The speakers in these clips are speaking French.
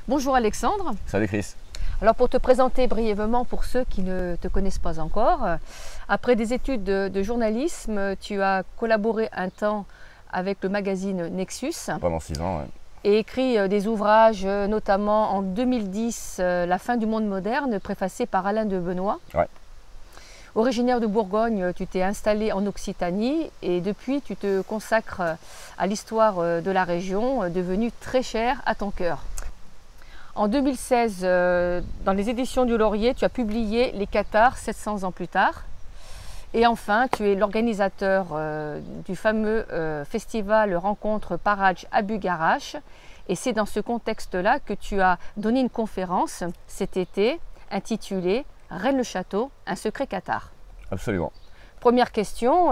Bonjour Alexandre. Salut Chris. Alors pour te présenter brièvement pour ceux qui ne te connaissent pas encore, après des études de journalisme, tu as collaboré un temps avec le magazine Nexus. Pendant 6 ans, ouais. Et écrit des ouvrages, notamment en 2010, La fin du monde moderne, préfacé par Alain de Benoît. Ouais. Originaire de Bourgogne, tu t'es installé en Occitanie et depuis tu te consacres à l'histoire de la région, devenue très chère à ton cœur. En 2016, dans les éditions du Laurier, tu as publié Les Cathares 700 ans plus tard. Et enfin, tu es l'organisateur du fameux festival Rencontre Paradj à Bugarache. Et c'est dans ce contexte-là que tu as donné une conférence cet été intitulée Rennes-le-Château, un secret cathare. Absolument. Première question,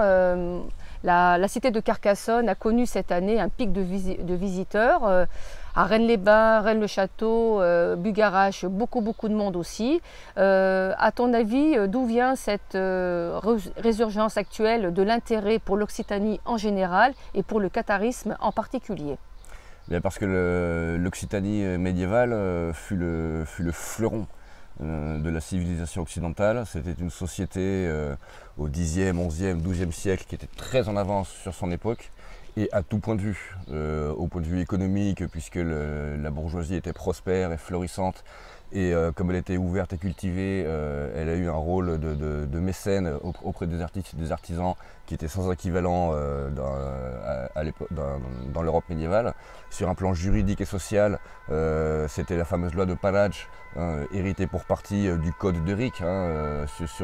la cité de Carcassonne a connu cette année un pic de visiteurs. À Rennes-les-Bains, Rennes-le-Château, Bugarache, beaucoup de monde aussi. À ton avis, d'où vient cette résurgence actuelle de l'intérêt pour l'Occitanie en général et pour le catharisme en particulier? Bien parce que l'Occitanie médiévale fut le fleuron de la civilisation occidentale. C'était une société au 10e, 11e, 12e siècle qui était très en avance sur son époque et à tout point de vue. Au point de vue économique, puisque la bourgeoisie était prospère et florissante, et comme elle était ouverte et cultivée, elle a eu un rôle de mécène auprès des artistes, des artisans qui étaient sans équivalent dans l'Europe médiévale. Sur un plan juridique et social, c'était la fameuse loi de Paradj, héritée pour partie du code de Ric,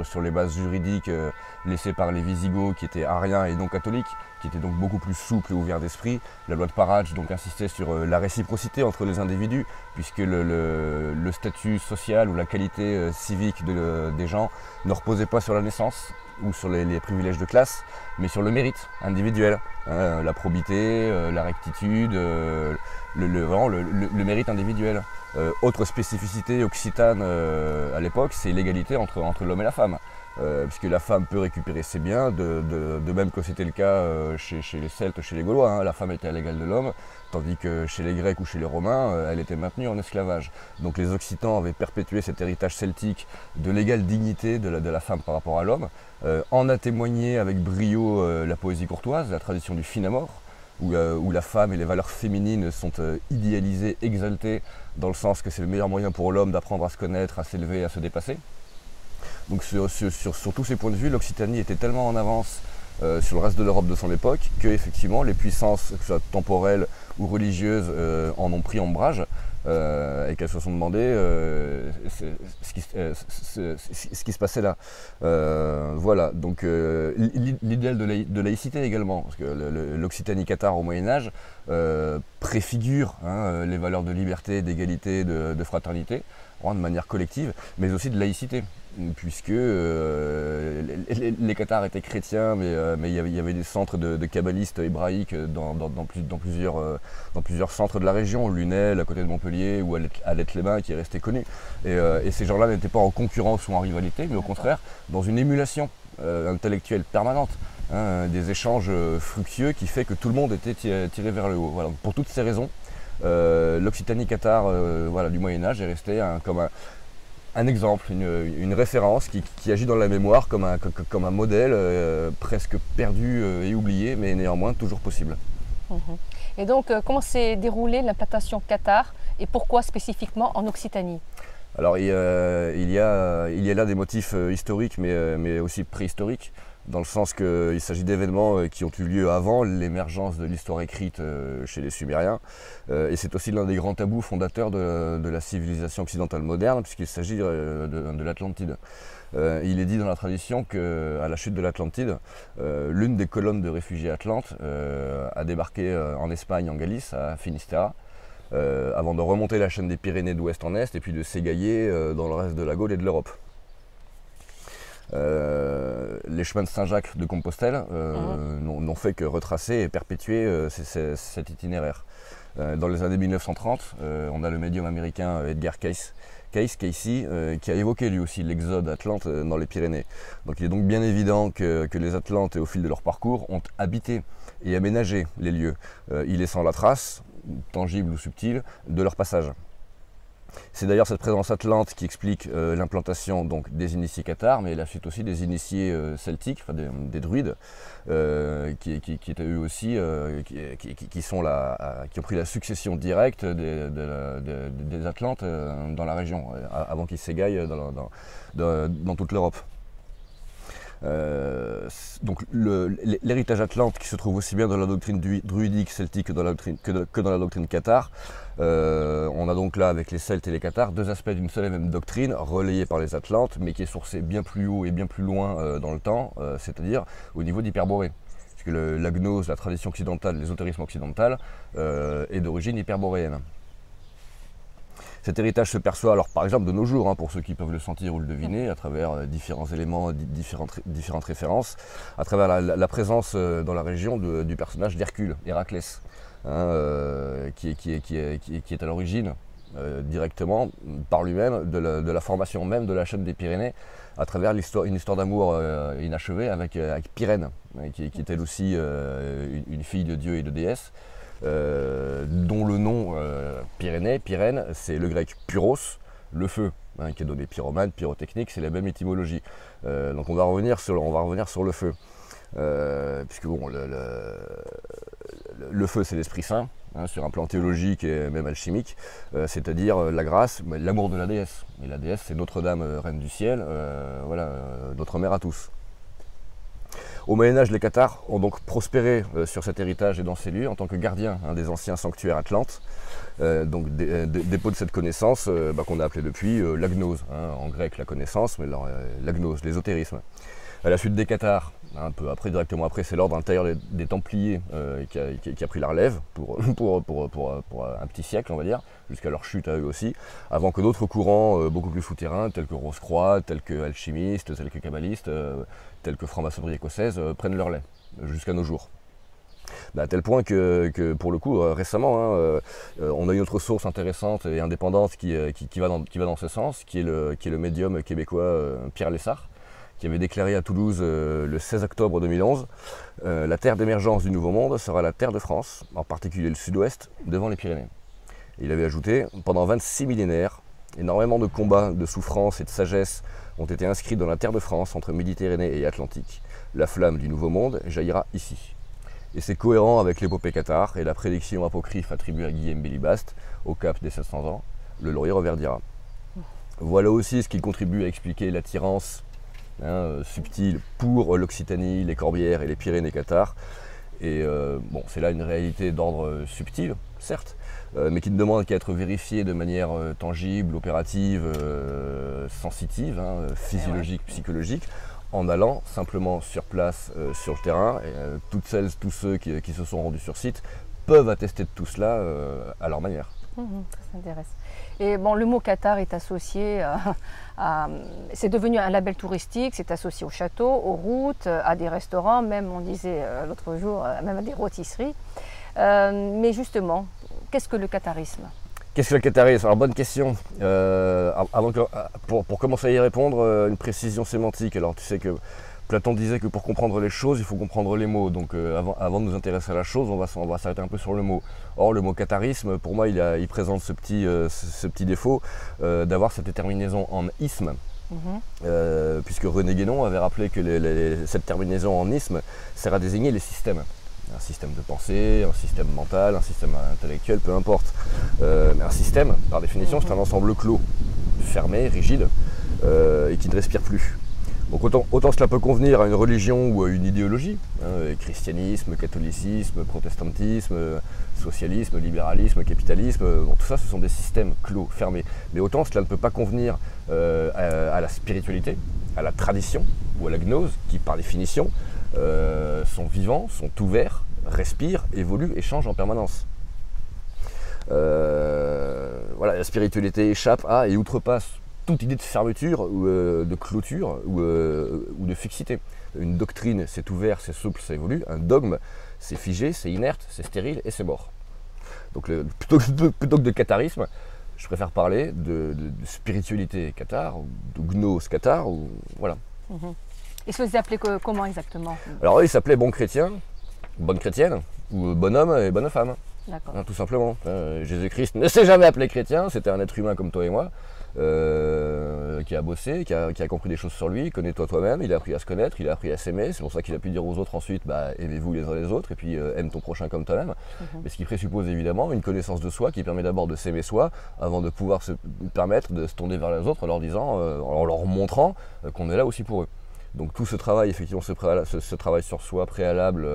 sur les bases juridiques laissées par les Wisigoths qui étaient ariens et non catholiques, qui étaient donc beaucoup plus souples et ouverts d'esprit. La loi de Paradj donc insistait sur la réciprocité entre les individus, puisque le statut social ou la qualité civique des gens ne reposait pas sur la naissance ou sur les privilèges de classe, mais sur le mérite individuel, la probité, la rectitude, le mérite individuel. Autre spécificité occitane à l'époque, c'est l'égalité entre l'homme et la femme. Puisque la femme peut récupérer ses biens, de même que c'était le cas chez les Celtes, chez les Gaulois, la femme était à l'égal de l'homme, tandis que chez les Grecs ou chez les Romains, elle était maintenue en esclavage. Donc les Occitans avaient perpétué cet héritage celtique de l'égale dignité de la femme par rapport à l'homme, en a témoigné avec brio la poésie courtoise, la tradition du fin amour, où la femme et les valeurs féminines sont idéalisées, exaltées, dans le sens que c'est le meilleur moyen pour l'homme d'apprendre à se connaître, à s'élever, à se dépasser. Donc sur tous ces points de vue, l'Occitanie était tellement en avance sur le reste de l'Europe de son époque que effectivement les puissances, que ce soit temporelles ou religieuses, en ont pris ombrage et qu'elles se sont demandé ce qui se passait là. Voilà, donc l'idéal de laïcité également, parce que l'Occitanie cathare au Moyen-Âge préfigure les valeurs de liberté, d'égalité, de fraternité, de manière collective, mais aussi de laïcité, puisque les Cathares étaient chrétiens, mais il y avait des centres de kabbalistes hébraïques dans plusieurs centres de la région, Lunel, à côté de Montpellier, ou à l'Être-les-Bains, qui est resté connu. Et ces gens-là n'étaient pas en concurrence ou en rivalité, mais au contraire dans une émulation intellectuelle permanente. Des échanges fructueux qui fait que tout le monde était tiré vers le haut. Voilà. Pour toutes ces raisons, l'Occitanie cathare du Moyen-Âge est restée comme un exemple, une référence qui agit dans la mémoire comme un modèle presque perdu et oublié, mais néanmoins toujours possible. Et donc, comment s'est déroulée l'implantation cathare et pourquoi spécifiquement en Occitanie? Alors il y a là des motifs historiques mais aussi préhistoriques, dans le sens qu'il s'agit d'événements qui ont eu lieu avant l'émergence de l'histoire écrite chez les Sumériens, et c'est aussi l'un des grands tabous fondateurs de la civilisation occidentale moderne, puisqu'il s'agit de l'Atlantide. Il est dit dans la tradition qu'à la chute de l'Atlantide, l'une des colonnes de réfugiés atlantes a débarqué en Espagne, en Galice, à Finistère, avant de remonter la chaîne des Pyrénées d'ouest en est et puis de s'égailler dans le reste de la Gaule et de l'Europe. Les chemins de Saint-Jacques de Compostelle n'ont fait que retracer et perpétuer cet itinéraire. Dans les années 1930, on a le médium américain Edgar Cayce qui a évoqué lui aussi l'exode atlante dans les Pyrénées. Donc il est donc bien évident que les Atlantes, au fil de leur parcours, ont habité et aménagé les lieux, y laissant la trace, tangible ou subtile, de leur passage. C'est d'ailleurs cette présence atlante qui explique l'implantation donc des initiés cathares, mais la suite aussi des initiés celtiques, enfin des druides, qui étaient eux aussi, qui ont pris la succession directe des Atlantes dans la région, avant qu'ils s'égaillent dans toute l'Europe. Donc l'héritage atlante qui se trouve aussi bien dans la doctrine druidique celtique que dans la doctrine cathare. On a donc là avec les Celtes et les Cathares deux aspects d'une seule et même doctrine relayée par les Atlantes, mais qui est sourcée bien plus haut et bien plus loin dans le temps, c'est-à-dire au niveau d'Hyperborée. Puisque la gnose, la tradition occidentale, l'ésotérisme occidental est d'origine hyperboréenne. Cet héritage se perçoit alors par exemple de nos jours, pour ceux qui peuvent le sentir ou le deviner, à travers différents éléments, différentes références, à travers la présence dans la région du personnage d'Hercule, Héraclès, qui est à l'origine directement par lui-même de la formation même de la chaîne des Pyrénées, à travers une histoire d'amour inachevée avec Pyrène, qui est elle aussi une fille de dieu et de déesse. Dont le nom Pyrène, c'est le grec Pyros, le feu, qui est donné pyromane, pyrotechnique, c'est la même étymologie. Donc on va revenir sur le feu, puisque bon, le feu c'est l'Esprit Saint, sur un plan théologique et même alchimique, c'est-à-dire la grâce, l'amour de la déesse. Et la déesse c'est Notre-Dame, reine du ciel, voilà, notre mère à tous. Au Moyen-Âge, les Cathares ont donc prospéré sur cet héritage et dans ces lieux en tant que gardiens des anciens sanctuaires atlantes, donc dépôt de cette connaissance qu'on a appelée depuis la gnose, en grec la connaissance, mais la gnose, l'ésotérisme. À la suite des Cathares, un peu après, directement après, c'est l'ordre intérieur des Templiers qui a pris la relève pour un petit siècle, on va dire, jusqu'à leur chute à eux aussi, avant que d'autres courants beaucoup plus souterrains, tels que Rose-Croix, tels que alchimistes, tels que kabbalistes, tels que franc-maçonnerie écossaise, prennent leur lait, jusqu'à nos jours. À tel point que pour le coup, récemment, on a une autre source intéressante et indépendante qui va dans ce sens, qui est le médium québécois Pierre Lessard, qui avait déclaré à Toulouse le 16 octobre 2011 « La terre d'émergence du Nouveau Monde sera la terre de France, en particulier le sud-ouest, devant les Pyrénées ». Il avait ajouté « Pendant 26 millénaires, énormément de combats, de souffrances et de sagesse ont été inscrits dans la terre de France entre Méditerranée et Atlantique. La flamme du Nouveau Monde jaillira ici. » Et c'est cohérent avec l'épopée cathare et la prédiction apocryphe attribuée à Guillaume Bélibast, au cap des 700 ans, le laurier reverdira. Voilà aussi ce qui contribue à expliquer l'attirance subtile pour l'Occitanie, les Corbières et les Pyrénées cathares. Et bon, c'est là une réalité d'ordre subtil, certes, mais qui ne demande qu'à être vérifiée de manière tangible, opérative, sensitive, physiologique, psychologique, en allant simplement sur place, sur le terrain. Et, toutes celles, tous ceux qui se sont rendus sur site peuvent attester de tout cela à leur manière. Ça m'intéresse. Et bon, le mot cathare est associé c'est devenu un label touristique, c'est associé au château, aux routes, à des restaurants, même on disait l'autre jour, même à des rôtisseries. Mais justement, qu'est-ce que le catharisme? Qu'est-ce que le catharisme? Alors bonne question. Pour commencer à y répondre, une précision sémantique. Alors tu sais que Platon disait que pour comprendre les choses, il faut comprendre les mots. Donc avant de nous intéresser à la chose, on va s'arrêter un peu sur le mot. Or le mot catharisme, pour moi, il présente ce petit défaut d'avoir cette terminaison en isme. Puisque René Guénon avait rappelé que cette terminaison en isme sert à désigner les systèmes. Un système de pensée, un système mental, un système intellectuel, peu importe. Mais un système, par définition, c'est un ensemble clos, fermé, rigide, et qui ne respire plus. Donc autant cela peut convenir à une religion ou à une idéologie, christianisme, catholicisme, protestantisme, socialisme, libéralisme, capitalisme, bon, tout ça ce sont des systèmes clos, fermés. Mais autant cela ne peut pas convenir à la spiritualité, à la tradition ou à la gnose, qui par définition sont vivants, sont ouverts, respirent, évoluent et changent en permanence. Voilà, la spiritualité échappe à et outrepasse toute idée de fermeture ou de clôture ou de fixité. Une doctrine, c'est ouvert, c'est souple, ça évolue. Un dogme, c'est figé, c'est inerte, c'est stérile et c'est mort. Donc plutôt que de catharisme, je préfère parler de spiritualité cathare, ou de gnose cathare, ou voilà. Et ça se appelait comment exactement? Alors eux, ils s'appelaient bons chrétiens, bonnes chrétiennes, ou bon homme et bonne femme. D'accord. Tout simplement. Jésus-Christ ne s'est jamais appelé chrétien, c'était un être humain comme toi et moi, qui a bossé, qui a compris des choses sur lui, connais-toi toi-même, il a appris à se connaître, il a appris à s'aimer, c'est pour ça qu'il a pu dire aux autres ensuite, aimez-vous les uns les autres, et puis aime ton prochain comme toi-même. Mais ce qui présuppose évidemment une connaissance de soi qui permet d'abord de s'aimer soi, avant de pouvoir se permettre de se tourner vers les autres en leur disant, en leur montrant qu'on est là aussi pour eux. Donc tout ce travail, effectivement, ce travail sur soi préalable,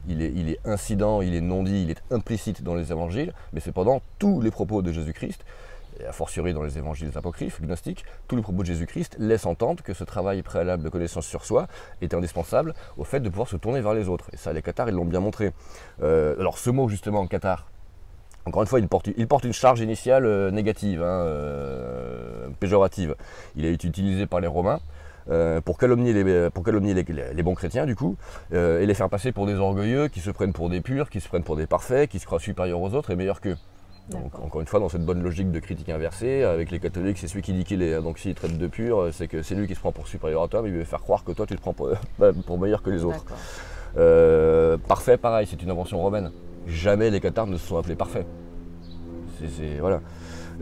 il est incident, il est non dit, il est implicite dans les évangiles, mais cependant tous les propos de Jésus-Christ, et a fortiori dans les évangiles apocryphes, gnostiques, tous les propos de Jésus-Christ laissent entendre que ce travail préalable de connaissance sur soi est indispensable au fait de pouvoir se tourner vers les autres. Et ça, les cathares, ils l'ont bien montré. Alors ce mot justement, cathare, encore une fois, il porte une charge initiale négative, péjorative. Il a été utilisé par les Romains, pour calomnier les bons chrétiens du coup, et les faire passer pour des orgueilleux qui se prennent pour des purs, qui se prennent pour des parfaits, qui se croient supérieurs aux autres et meilleurs qu'eux. Donc encore une fois dans cette bonne logique de critique inversée, avec les catholiques c'est celui qui dit qu'il est, donc s'il traite de pur, c'est que c'est lui qui se prend pour supérieur à toi, mais il veut faire croire que toi tu te prends pour meilleur que les autres. Parfait pareil, c'est une invention romaine. Jamais les cathares ne se sont appelés parfaits. Voilà.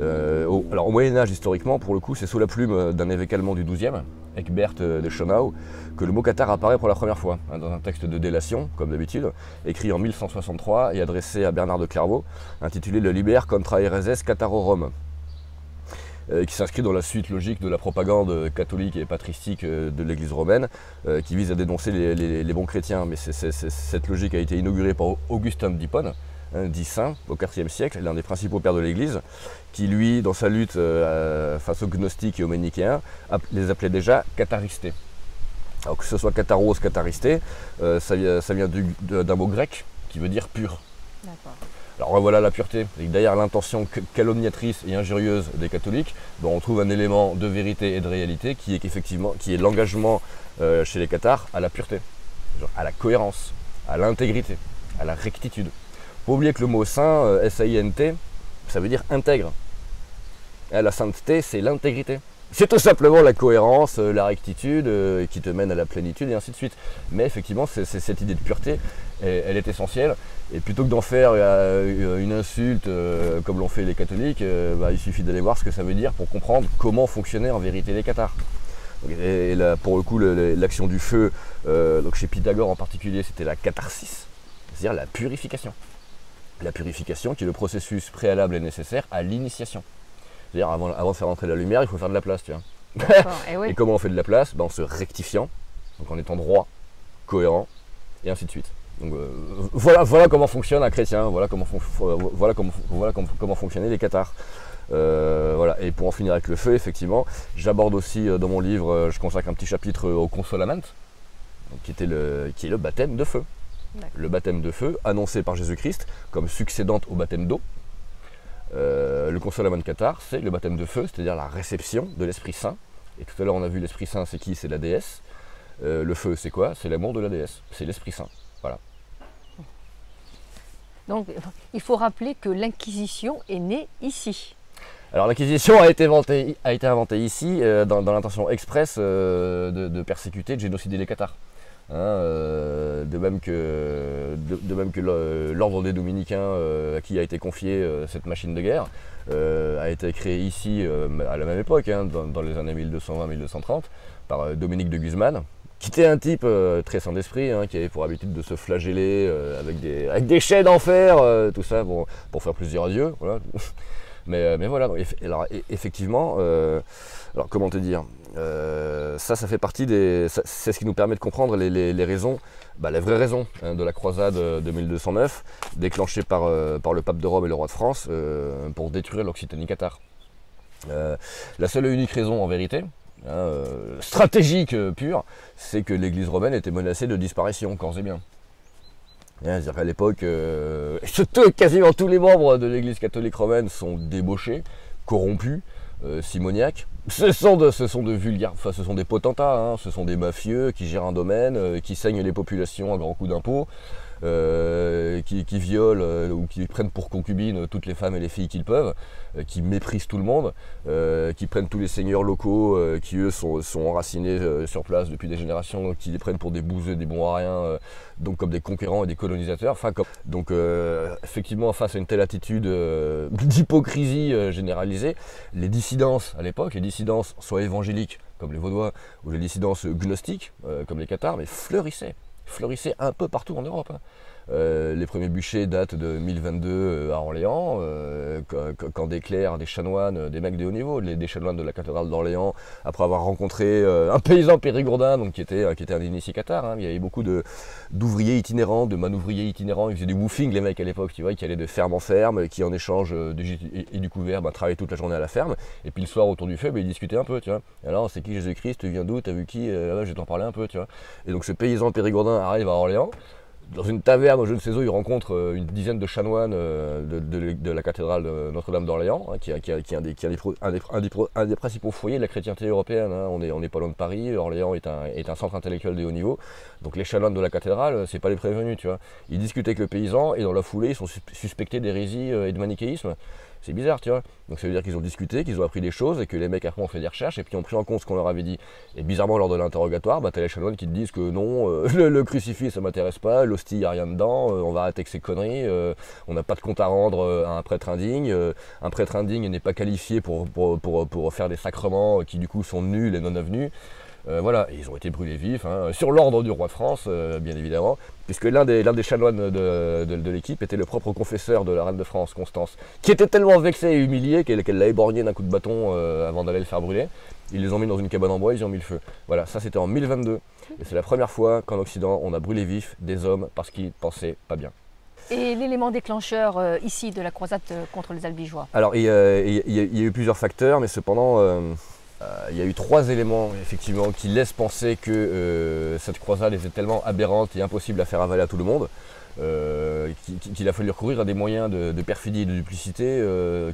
Alors au Moyen-Âge, historiquement, pour le coup, c'est sous la plume d'un évêque allemand du XIIe, Ecbert de Schönau, que le mot cathare apparaît pour la première fois, dans un texte de délation, comme d'habitude, écrit en 1163 et adressé à Bernard de Clairvaux, intitulé Le Liber contra hereses Catharorum, qui s'inscrit dans la suite logique de la propagande catholique et patristique de l'Église romaine, qui vise à dénoncer les bons chrétiens. Mais cette logique a été inaugurée par Augustin d'Hippone, dit saint au IVe siècle, l'un des principaux pères de l'Église, qui lui, dans sa lutte face aux gnostiques et aux manichéens, les appelait déjà catharistés. Alors que ce soit catharos, catharisté, ça vient d'un mot grec qui veut dire pur. Alors voilà la pureté. Derrière l'intention calomniatrice et injurieuse des catholiques, on trouve un élément de vérité et de réalité qui est l'engagement chez les cathares à la pureté, à la cohérence, à l'intégrité, à la rectitude. Faut oublier que le mot saint, S-A-I-N-T, ça veut dire intègre. La sainteté, c'est l'intégrité. C'est tout simplement la cohérence, la rectitude qui te mène à la plénitude et ainsi de suite. Mais effectivement, cette idée de pureté, elle est essentielle. Et plutôt que d'en faire une insulte comme l'ont fait les catholiques, il suffit d'aller voir ce que ça veut dire pour comprendre comment fonctionnaient en vérité les cathares. Et là, pour le coup, l'action du feu, donc chez Pythagore en particulier, c'était la catharsis, c'est-à-dire la purification. La purification qui est le processus préalable et nécessaire à l'initiation. C'est-à-dire avant de faire entrer la lumière, il faut faire de la place, tu vois. Et comment on fait de la place? En se rectifiant, donc en étant droit, cohérent, et ainsi de suite. Donc voilà comment fonctionne un chrétien, voilà comment fonctionnaient les cathares. Voilà. Et pour en finir avec le feu, effectivement, j'aborde aussi dans mon livre, je consacre un petit chapitre au consolament, qui est le baptême de feu. Le baptême de feu, annoncé par Jésus-Christ comme succédant au baptême d'eau. Le consolament cathare, c'est le baptême de feu, c'est-à-dire la réception de l'Esprit Saint. Et tout à l'heure, on a vu l'Esprit Saint, c'est qui? C'est la déesse. Le feu, c'est quoi? C'est l'amour de la déesse, c'est l'Esprit Saint. Voilà. Donc, il faut rappeler que l'Inquisition est née ici. Alors, l'Inquisition a été inventée ici dans l'intention expresse de persécuter, de génocider les cathares. De même que l'ordre des Dominicains à qui a été confiée cette machine de guerre a été créé ici à la même époque, dans les années 1220-1230 par Dominique de Guzman, qui était un type très saint d'esprit, qui avait pour habitude de se flageller avec des chaînes d'enfer, tout ça pour faire plaisir à Dieu. Voilà. Mais voilà, alors, effectivement, alors comment te dire, ça fait partie c'est ce qui nous permet de comprendre les raisons, les vraies raisons de la croisade de 1209, déclenchée par le pape de Rome et le roi de France pour détruire l'Occitanie cathare. La seule et unique raison en vérité, stratégique pure, c'est que l'église romaine était menacée de disparition, corps et biens. C'est-à-dire qu'à l'époque, quasiment tous les membres de l'église catholique romaine sont débauchés, corrompus, simoniaques. Ce sont de vulgaires, enfin ce sont des potentats, ce sont des mafieux qui gèrent un domaine, qui saignent les populations à grands coups d'impôts, qui violent ou qui prennent pour concubines toutes les femmes et les filles qu'ils peuvent, qui méprisent tout le monde, qui prennent tous les seigneurs locaux qui eux sont enracinés sur place depuis des générations, qui les prennent pour des bouseux, des bons à rien, donc comme des conquérants et des colonisateurs. Donc effectivement, face à une telle attitude d'hypocrisie généralisée, les dissidences à l'époque, les dissidences soit évangéliques comme les Vaudois ou les dissidences gnostiques comme les Cathares, mais fleurissaient un peu partout en Europe. Les premiers bûchers datent de 1022 à Orléans, quand des clercs, des chanoines, des mecs de haut niveau, des chanoines de la cathédrale d'Orléans, après avoir rencontré un paysan périgourdin, donc qui était un initié cathare, hein. Il y avait beaucoup d'ouvriers itinérants, de manouvriers itinérants, ils faisaient du woofing les mecs à l'époque, tu vois, qui allaient de ferme en ferme, qui en échange du couvert travaillaient toute la journée à la ferme, et puis le soir autour du feu, ils discutaient un peu, tu vois. Alors c'est qui Jésus-Christ, tu viens d'où, t'as vu qui, je vais t'en parler un peu, tu vois. Et donc ce paysan périgourdin arrive à Orléans. Dans une taverne au je ne sais où, il rencontre une dizaine de chanoines de la cathédrale de Notre-Dame d'Orléans, hein, qui est un des principaux foyers de la chrétienté européenne. Hein. On est pas loin de Paris, Orléans est un centre intellectuel de haut niveau. Donc les chanoines de la cathédrale, c'est pas les prévenus, tu vois. Ils discutent avec le paysan et dans la foulée, ils sont suspectés d'hérésie et de manichéisme. C'est bizarre, tu vois. Donc ça veut dire qu'ils ont discuté, qu'ils ont appris des choses et que les mecs après ont fait des recherches et puis ont pris en compte ce qu'on leur avait dit. Et bizarrement, lors de l'interrogatoire, t'as les chanoines qui te disent que non, le crucifix ça m'intéresse pas, l'hostie y a rien dedans, on va arrêter avec ces conneries, on n'a pas de compte à rendre à un prêtre indigne. Un prêtre indigne n'est pas qualifié pour faire des sacrements qui du coup sont nuls et non avenus. Voilà, et ils ont été brûlés vifs, hein, sur l'ordre du roi de France, bien évidemment, puisque l'un des chanoines de l'équipe était le propre confesseur de la reine de France, Constance, qui était tellement vexée et humiliée qu'elle l'a éborgné d'un coup de bâton avant d'aller le faire brûler. Ils les ont mis dans une cabane en bois, ils y ont mis le feu. Voilà, ça c'était en 1022, et c'est la première fois qu'en Occident on a brûlé vifs des hommes parce qu'ils pensaient pas bien. Et l'élément déclencheur ici de la croisade contre les Albigeois? Alors il y a eu plusieurs facteurs, mais cependant... il y a eu 3 éléments effectivement qui laissent penser que cette croisade était tellement aberrante et impossible à faire avaler à tout le monde qu'il a fallu recourir à des moyens de perfidie et de duplicité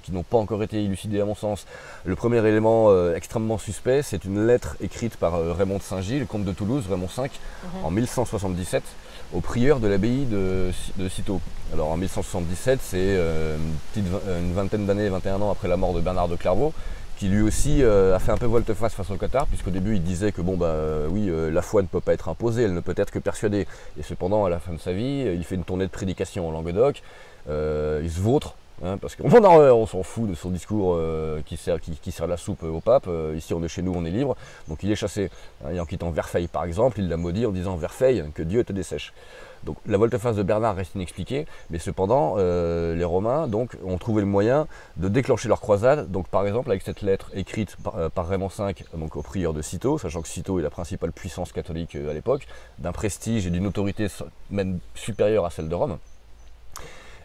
qui n'ont pas encore été élucidés à mon sens. Le premier élément extrêmement suspect, c'est une lettre écrite par Raymond de Saint-Gilles, comte de Toulouse, Raymond V, en 1177, au prieur de l'abbaye de Cîteaux. Alors en 1177, c'est une vingtaine d'années, 21 ans après la mort de Bernard de Clairvaux, qui lui aussi a fait un peu volte-face face aux Cathares, puisqu'au début il disait que la foi ne peut pas être imposée, elle ne peut être que persuadée. Et cependant, à la fin de sa vie, il fait une tournée de prédication en Languedoc, il se vautre, hein, parce qu'on s'en fout de son discours qui sert la soupe au pape. Ici on est chez nous, on est libre, donc il est chassé. Hein, et en quittant Verfeil par exemple, il l'a maudit en disant « Verfeil, que Dieu te dessèche ». Donc la volte-face de Bernard reste inexpliquée, mais cependant les Romains ont trouvé le moyen de déclencher leur croisade, donc par exemple avec cette lettre écrite par Raymond V donc, au prieur de Cîteaux, sachant que Cîteaux est la principale puissance catholique à l'époque, d'un prestige et d'une autorité même supérieure à celle de Rome.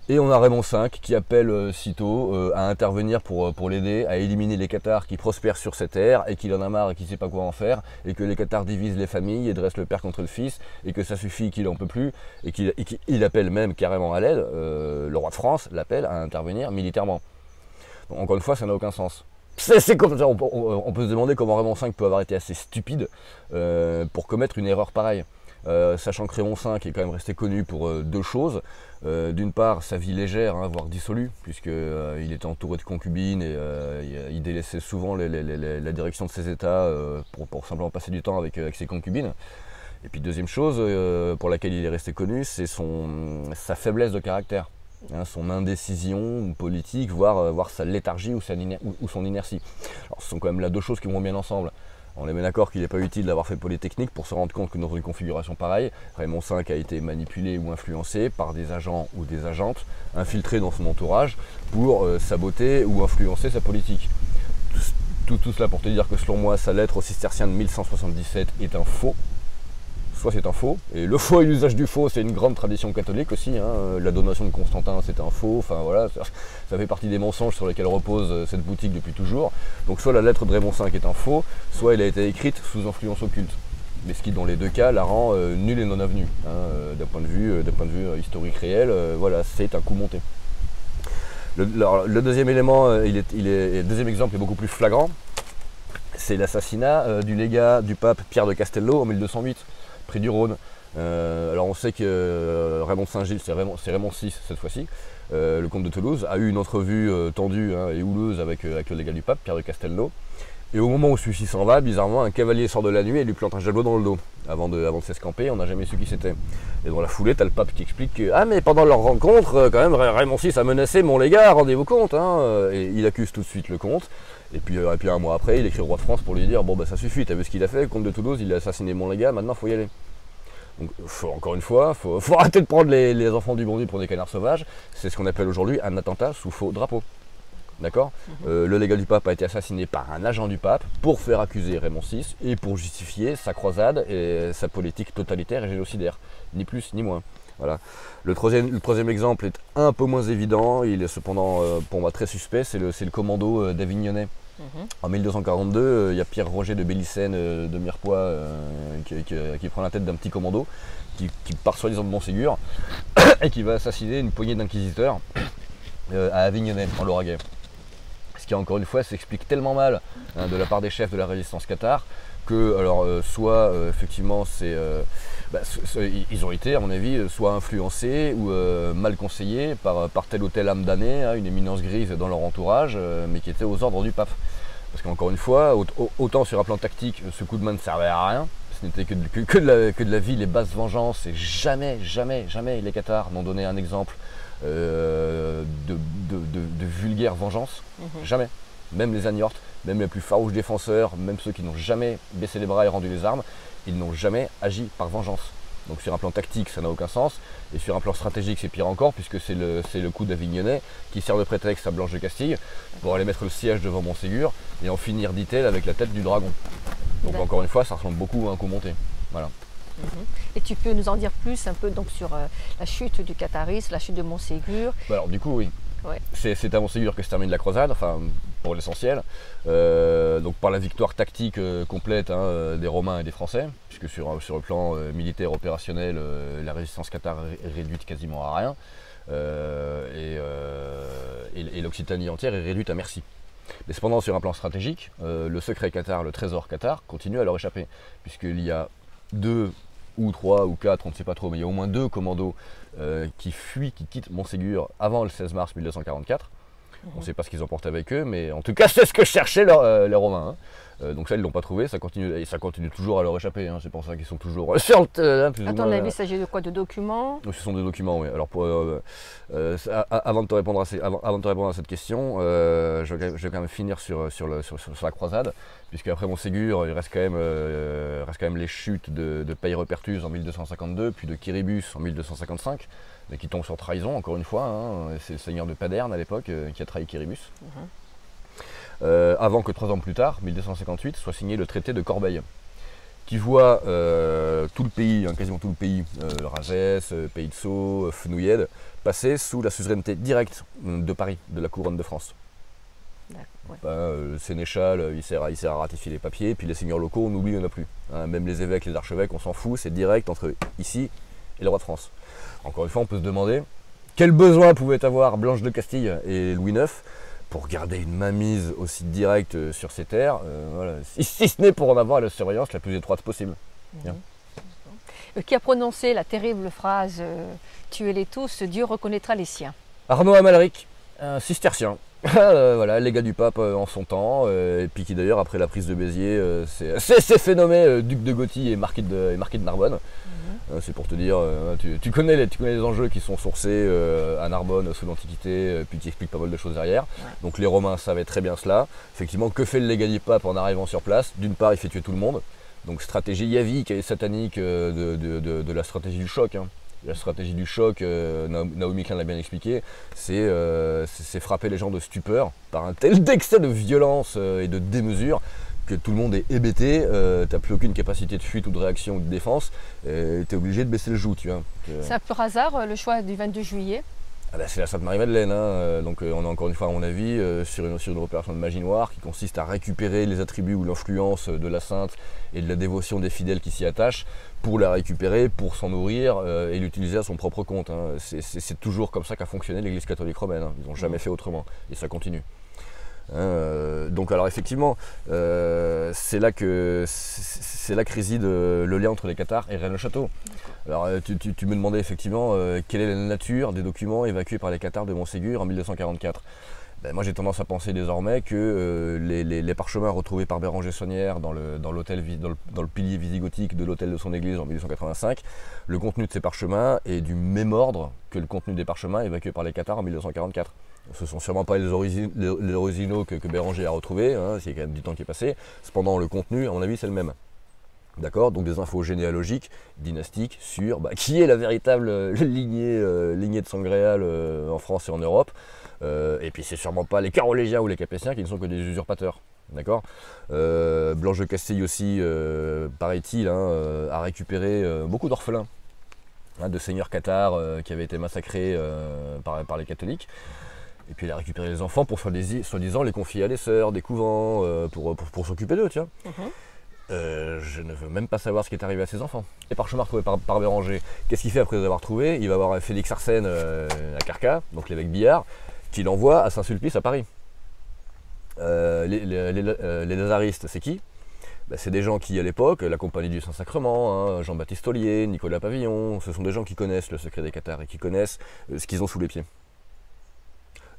Et on a Raymond V qui appelle Cîteaux à intervenir pour l'aider à éliminer les Cathares qui prospèrent sur cette terre et qu'il en a marre et qu'il ne sait pas quoi en faire, et que les Cathares divisent les familles et dressent le père contre le fils, et que ça suffit, qu'il n'en peut plus, et qu'il appelle même carrément à l'aide. Le roi de France l'appelle à intervenir militairement. Donc, encore une fois, ça n'a aucun sens. C'est comme ça, on peut se demander comment Raymond V peut avoir été assez stupide pour commettre une erreur pareille. Sachant que Raymond V est quand même resté connu pour 2 choses. D'une part, sa vie légère, hein, voire dissolue, puisqu'il était entouré de concubines et il délaissait souvent la direction de ses États pour simplement passer du temps avec ses concubines. Et puis deuxième chose pour laquelle il est resté connu, c'est sa faiblesse de caractère, hein, son indécision politique, voire sa léthargie ou son inertie. Alors, ce sont quand même là 2 choses qui vont bien ensemble. On est bien d'accord qu'il n'est pas utile d'avoir fait Polytechnique pour se rendre compte que dans une configuration pareille, Raymond V a été manipulé ou influencé par des agents ou des agentes infiltrés dans son entourage pour saboter ou influencer sa politique. Tout cela pour te dire que selon moi, sa lettre aux cisterciens de 1177 est un faux. Soit c'est un faux, et le faux et l'usage du faux, c'est une grande tradition catholique aussi, hein. La donation de Constantin, c'est un faux, enfin voilà, ça fait partie des mensonges sur lesquels repose cette boutique depuis toujours. Donc soit la lettre de Raymond V est un faux, soit elle a été écrite sous influence occulte. Mais ce qui, dans les 2 cas, la rend nulle et non avenue, hein, d'un point de vue historique réel, voilà, c'est un coup monté. Le deuxième élément, le deuxième exemple est beaucoup plus flagrant, c'est l'assassinat du légat du pape Pierre de Castello en 1208. Près du Rhône. Alors on sait que Raymond de Saint-Gilles, c'est Raymond VI cette fois-ci, le comte de Toulouse, a eu une entrevue tendue et houleuse avec le légat du pape, Pierre de Castelnau. Et au moment où celui-ci s'en va, bizarrement, un cavalier sort de la nuit et lui plante un javelot dans le dos. Avant de s'escamper, on n'a jamais su qui c'était. Et dans la foulée, t'as le pape qui explique que ah mais pendant leur rencontre, quand même, Raymond VI a menacé mon légat, rendez-vous compte. Hein. Et il accuse tout de suite le comte. Et puis un mois après, il écrit au roi de France pour lui dire bon bah ça suffit, t'as vu ce qu'il a fait, le comte de Toulouse, il a assassiné mon légat, maintenant faut y aller. Donc encore une fois, faut arrêter de prendre les enfants du bon Dieu pour des canards sauvages. C'est ce qu'on appelle aujourd'hui un attentat sous faux drapeau. D'accord. Le légat du pape a été assassiné par un agent du pape pour faire accuser Raymond VI et pour justifier sa croisade et sa politique totalitaire et génocidaire. Ni plus ni moins. Voilà. Le troisième exemple est un peu moins évident, il est cependant pour moi très suspect, c'est le commando d'Avignonnais. En 1242, il y a Pierre-Roger de Bélicène de Mirepoix qui prend la tête d'un petit commando qui part soi-disant de Montségur et qui va assassiner une poignée d'inquisiteurs à Avignonnais, en Lauragais. Ce qui encore une fois s'explique tellement mal de la part des chefs de la résistance cathare que alors soit effectivement ils ont été à mon avis soit influencés ou mal conseillés par telle ou telle âme damnée, une éminence grise dans leur entourage, mais qui était aux ordres du pape. Parce qu'encore une fois, autant sur un plan tactique, ce coup de main ne servait à rien, ce n'était que de la ville et basse vengeance, et jamais les Cathares n'ont donné un exemple de vulgaire vengeance, jamais. Même les Agnortes, même les plus farouches défenseurs, même ceux qui n'ont jamais baissé les bras et rendu les armes, ils n'ont jamais agi par vengeance. Donc sur un plan tactique, ça n'a aucun sens, et sur un plan stratégique, c'est pire encore, puisque c'est le coup d'Avignonnais qui sert de prétexte à Blanche de Castille pour aller mettre le siège devant Montségur et en finir, dit-elle, avec la tête du dragon. Donc encore une fois, ça ressemble beaucoup à un coup monté. Voilà. Et tu peux nous en dire plus un peu donc sur la chute du catharisme, la chute de Montségur? Alors du coup, oui. Ouais. C'est à Montségur que se termine la croisade, enfin pour l'essentiel, donc par la victoire tactique complète des Romains et des Français, puisque sur le plan militaire opérationnel, la résistance cathare est réduite quasiment à rien, et l'Occitanie entière est réduite à merci. Mais cependant, sur un plan stratégique, le secret cathare, le trésor cathare, continue à leur échapper, puisqu'il y a 2 ou 3 ou 4, on ne sait pas trop, mais il y a au moins 2 commandos qui fuient, qui quittent Montségur avant le 16 mars 1244. On ne sait pas ce qu'ils emportent avec eux, mais en tout cas, c'est ce que cherchaient les Romains. Donc ça, ils ne l'ont pas trouvé, ça continue toujours à leur échapper. C'est pour ça qu'ils sont toujours sur le terrain. À ton avis, il s'agit de quoi? De documents? Ce sont des documents, oui. Alors, avant de te répondre à cette question, je vais quand même finir sur la croisade, puisque après Montségur, il reste quand même les chutes de Peyrepertuse en 1252, puis de Quiribus en 1255. Mais qui tombe sur trahison, encore une fois, c'est le seigneur de Paderne à l'époque qui a trahi Quiribus. Avant que 3 ans plus tard, 1258, soit signé le traité de Corbeil, qui voit tout le pays, quasiment tout le pays, Razès, Pays de Sceaux, Fenouillèdes, passer sous la suzeraineté directe de Paris, de la couronne de France. Ouais. Le sénéchal, il sert à ratifier les papiers, puis les seigneurs locaux, on oublie, il n'y en a plus. Même les évêques, les archevêques, on s'en fout, c'est direct entre ici et le roi de France. Encore une fois, on peut se demander quel besoin pouvaient avoir Blanche de Castille et Louis IX pour garder une mainmise aussi directe sur ces terres, voilà. si ce n'est pour en avoir la surveillance la plus étroite possible. Qui a prononcé la terrible phrase « Tuez-les tous, Dieu reconnaîtra les siens ». Arnaud Amalric, un cistercien. Voilà, légat du pape en son temps, et puis qui d'ailleurs après la prise de Béziers s'est fait nommer duc de Gothie et marquis de Narbonne. C'est pour te dire, tu connais les enjeux qui sont sourcés à Narbonne sous l'Antiquité, puis qui expliquent pas mal de choses derrière. Ouais. Donc les Romains savaient très bien cela. Effectivement, que fait le légat du pape en arrivant sur place? D'une part, il fait tuer tout le monde. Donc stratégie yavique et satanique de la stratégie du choc. La stratégie du choc, Naomi Klein l'a bien expliqué, c'est frapper les gens de stupeur par un tel excès de violence et de démesure que tout le monde est hébété, t'as plus aucune capacité de fuite ou de réaction ou de défense, t'es obligé de baisser le joug, tu vois. C'est un peu hasard le choix du 22 juillet? C'est la Sainte-Marie-Madeleine, donc on est encore une fois à mon avis sur une opération de magie noire qui consiste à récupérer les attributs ou l'influence de la sainte et de la dévotion des fidèles qui s'y attachent pour la récupérer, pour s'en nourrir et l'utiliser à son propre compte. C'est toujours comme ça qu'a fonctionné l'Église catholique romaine, ils n'ont jamais fait autrement et ça continue. Donc alors effectivement, c'est là que réside le lien entre les Cathares et Rennes-le-Château. Alors tu me demandais effectivement quelle est la nature des documents évacués par les Cathares de Montségur en 1244. Ben, moi j'ai tendance à penser désormais que les parchemins retrouvés par Béranger Saunière dans le pilier visigothique de l'hôtel de son église en 1885, le contenu de ces parchemins est du même ordre que le contenu des parchemins évacués par les Cathares en 1244. Ce ne sont sûrement pas les originaux que Béranger a retrouvés, hein, il y a quand même du temps qui est passé. Cependant, le contenu, à mon avis, c'est le même. D'accord? Donc des infos généalogiques, dynastiques, sur qui est la véritable lignée de Sangréal en France et en Europe. Et puis c'est sûrement pas les Carolégiens ou les Capétiens qui ne sont que des usurpateurs. D'accord? Blanche de Castille aussi, paraît-il, a récupéré beaucoup d'orphelins, de seigneurs cathares qui avaient été massacrés par les catholiques. Et puis elle a récupéré les enfants pour soi-disant les confier à des sœurs, des couvents, pour s'occuper d'eux, tiens. Je ne veux même pas savoir ce qui est arrivé à ces enfants. Les parchemins retrouvés par Béranger, qu'est-ce qu'il fait après les avoir trouvés? Il va voir Félix Arsène à Carcas, donc l'évêque Billard, qui l'envoie à Saint-Sulpice à Paris. Les lazaristes, c'est qui? C'est des gens qui, à l'époque, la Compagnie du Saint-Sacrement, Jean-Baptiste Ollier, Nicolas Pavillon, ce sont des gens qui connaissent le secret des Cathares et qui connaissent ce qu'ils ont sous les pieds.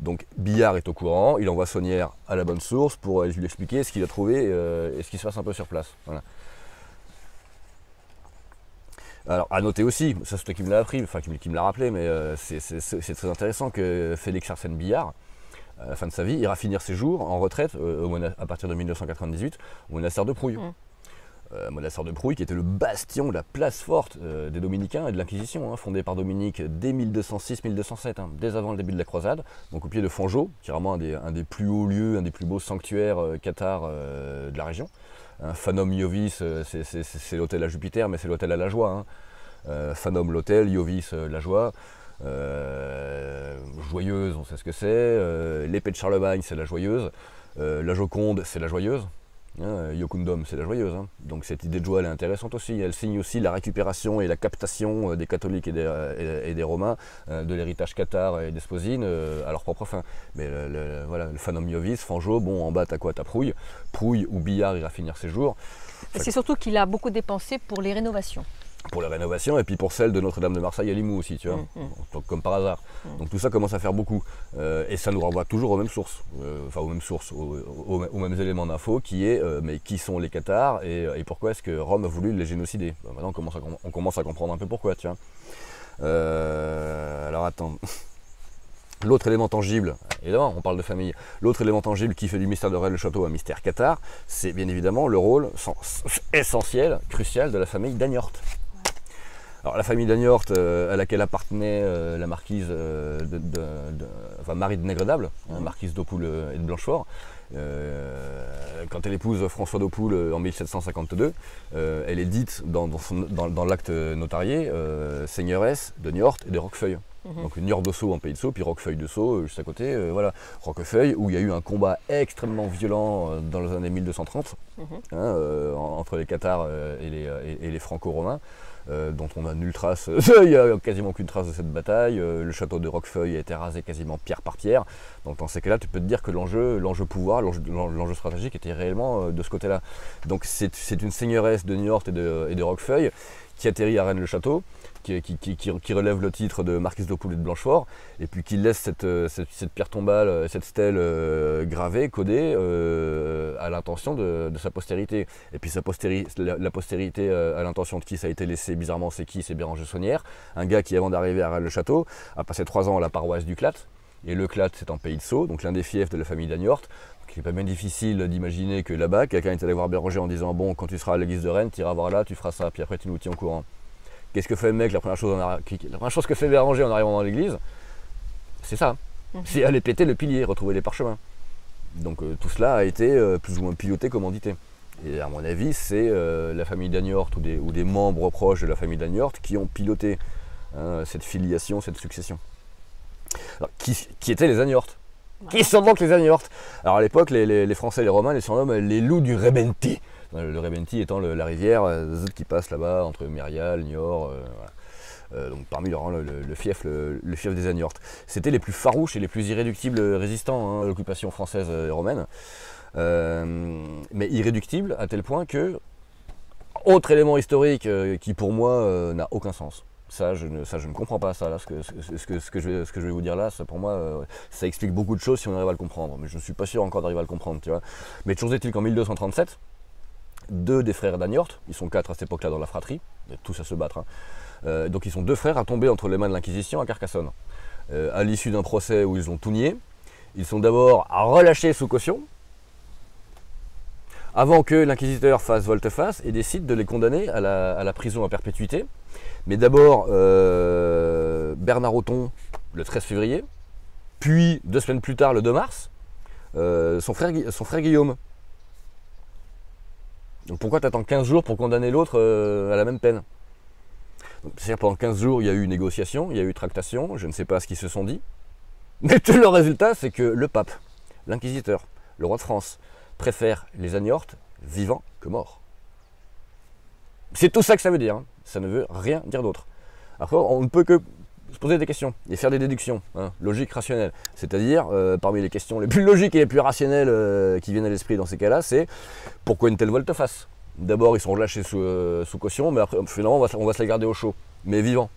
Donc Billard est au courant, il envoie Saunière à la bonne source pour lui expliquer ce qu'il a trouvé et ce qui se passe un peu sur place. Voilà. Alors à noter aussi, ça c'est toi qui me l'as appris, enfin qui me l'a rappelé, mais c'est très intéressant que Félix Arsène Billard, à la fin de sa vie, ira finir ses jours en retraite à partir de 1998 au monastère de Prouille. Monastère de Prouille qui était le bastion, la place forte des Dominicains et de l'Inquisition, fondé par Dominique dès 1206-1207, dès avant le début de la croisade, donc au pied de Fangeau, qui est vraiment un des plus hauts lieux, un des plus beaux sanctuaires cathares de la région. Phanum Iovis, c'est l'hôtel à Jupiter, mais c'est l'hôtel à la joie. Phanum l'hôtel, Iovis la joie. Joyeuse, on sait ce que c'est. L'épée de Charlemagne, c'est la joyeuse. La Joconde, c'est la joyeuse. Iocundum, c'est la joyeuse. Donc cette idée de joie, elle est intéressante aussi. Elle signe aussi la récupération et la captation des catholiques et des romains de l'héritage cathare et d'Esposine à leur propre fin. Mais voilà, le Phanum Iovis, Fangeau, bon, en bas t'as quoi? T'as Prouille. Prouille où Billard ira finir ses jours. Et c'est surtout qu'il a beaucoup dépensé pour les rénovations. Pour la rénovation et puis pour celle de Notre-Dame de Marseille à Limoux aussi, tu vois, comme par hasard. Donc tout ça commence à faire beaucoup. Et ça nous renvoie toujours aux mêmes sources, aux mêmes éléments d'info qui est mais qui sont les Cathares et pourquoi est-ce que Rome a voulu les génocider. Maintenant on commence à comprendre un peu pourquoi, tu vois. Alors attends. L'autre élément tangible, évidemment on parle de famille, l'autre élément tangible qui fait du mystère de Rennes-le-Château un mystère cathare, c'est bien évidemment le rôle essentiel, crucial de la famille d'Agnort. Alors la famille d'Agnort à laquelle appartenait la marquise Marie de Nègredable, marquise d'Aupoul et de Blanchefort, quand elle épouse François d'Aupoul en 1752, elle est dite dans l'acte notarié seigneuresse de Niort et de Roquefeuille. Donc Niort de Sceaux en Pays de Sceaux, puis Roquefeuille de Sceaux juste à côté, voilà. Roquefeuille où il y a eu un combat extrêmement violent dans les années 1230 entre les Cathares et les Franco-Romains. Dont on a nulle trace, il n'y a quasiment aucune trace de cette bataille, le château de Roquefeuille a été rasé quasiment pierre par pierre, donc dans ces cas-là tu peux te dire que l'enjeu pouvoir, l'enjeu stratégique était réellement de ce côté-là. Donc c'est une seigneuresse de Niort et de Roquefeuille qui atterrit à Rennes-le-Château, qui relève le titre de marquise d'Aupoul et de Blanchefort, et puis qui laisse cette pierre tombale, cette stèle gravée, codée à l'intention de sa postérité. Et puis la postérité à l'intention de qui ça a été laissé, bizarrement c'est qui? C'est Béranger Saunière, un gars qui avant d'arriver à Rennes-le-Château a passé 3 ans à la paroisse du Clat, et le Clat c'est en Pays de Sceaux, donc l'un des fiefs de la famille d'Agnort. Il n'est pas bien difficile d'imaginer que là-bas, quelqu'un est allé voir Béranger en disant bon, quand tu seras à l'église de Rennes, tu iras voir là, tu feras ça, puis après tu nous tiens au courant. Qu'est-ce que fait le mec? La première chose que fait Béranger en arrivant dans l'église, c'est ça. C'est aller péter le pilier, retrouver les parchemins. Donc tout cela a été plus ou moins piloté, commandité. Et à mon avis, c'est la famille d'Agnort ou des membres proches de la famille d'Agnort qui ont piloté cette filiation, cette succession. Alors, qui étaient les Agnort? Qui sont donc les Agnort? Alors à l'époque, les Français et les Romains les surnomment les loups du Rebenti. Le Rebenti étant la rivière qui passe là-bas entre Myrial, Niort. donc parmi leur, le fief des Agnortes. C'était les plus farouches et les plus irréductibles résistants à l'occupation française et romaine. Mais irréductibles à tel point que, autre élément historique qui pour moi n'a aucun sens. Ça je ne comprends pas ça, là, ce que je vais vous dire là, ça, pour moi, ça explique beaucoup de choses si on arrive à le comprendre. Mais je ne suis pas sûr encore d'arriver à le comprendre, tu vois. Mais toujours est-il qu'en 1237, deux des frères d'Agnorte, ils sont 4 à cette époque-là dans la fratrie, tous à se battre, hein. Donc ils sont 2 frères à tomber entre les mains de l'Inquisition à Carcassonne. À l'issue d'un procès où ils ont tout nié, ils sont d'abord relâchés sous caution, avant que l'inquisiteur fasse volte-face et décide de les condamner à la prison à perpétuité. Mais d'abord Bernard Othon le 13 février, puis 2 semaines plus tard, le 2 mars, son frère Guillaume. Donc pourquoi tu attends 15 jours pour condamner l'autre à la même peine? C'est-à-dire pendant 15 jours, il y a eu négociation, il y a eu tractation, je ne sais pas ce qu'ils se sont dit. Mais tout le résultat, c'est que le pape, l'inquisiteur, le roi de France, préfère les Agnortes vivants que morts. C'est tout ça que ça veut dire, hein. Ça ne veut rien dire d'autre. Après, on ne peut que se poser des questions et faire des déductions, hein, logiques, rationnelles. C'est-à-dire, parmi les questions les plus logiques et les plus rationnelles qui viennent à l'esprit dans ces cas-là, c'est pourquoi une telle volte-face? D'abord, ils sont relâchés sous caution, mais après, finalement, on va se les garder au chaud, mais vivants.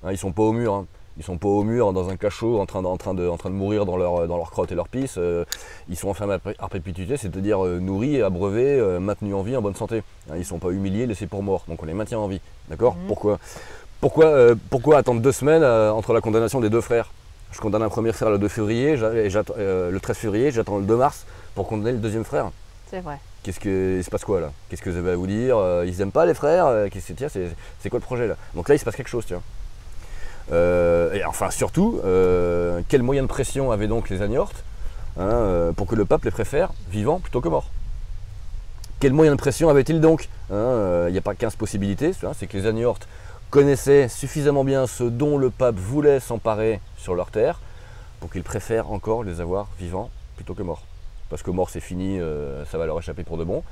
Hein, ils sont pas au mur, hein. Ils sont pas au mur dans un cachot en train de mourir dans leur crotte et leur pisse. Ils sont enfermés à perpétuité, c'est-à-dire nourris, abreuvés, maintenus en vie, en bonne santé. Hein, ils sont pas humiliés, laissés pour morts, donc on les maintient en vie. D'accord? Pourquoi attendre 2 semaines entre la condamnation des 2 frères? Je condamne un premier frère le 2 février, le 13 février, j'attends le 2 mars pour condamner le deuxième frère. C'est vrai. Il se passe quoi là? Qu'est-ce que vous avez à vous dire? Ils aiment pas les frères? C'est quoi le projet là? Donc là il se passe quelque chose, tu vois. Et enfin surtout, quel moyen de pression avaient donc les Agnortes, hein, pour que le pape les préfère vivants plutôt que morts? Quel moyen de pression avait-il donc? Il n'y a pas 15 possibilités, c'est que les Agnortes connaissaient suffisamment bien ce dont le pape voulait s'emparer sur leur terre pour qu'ils préfèrent encore les avoir vivants plutôt que morts. Parce que mort c'est fini, ça va leur échapper pour de bon.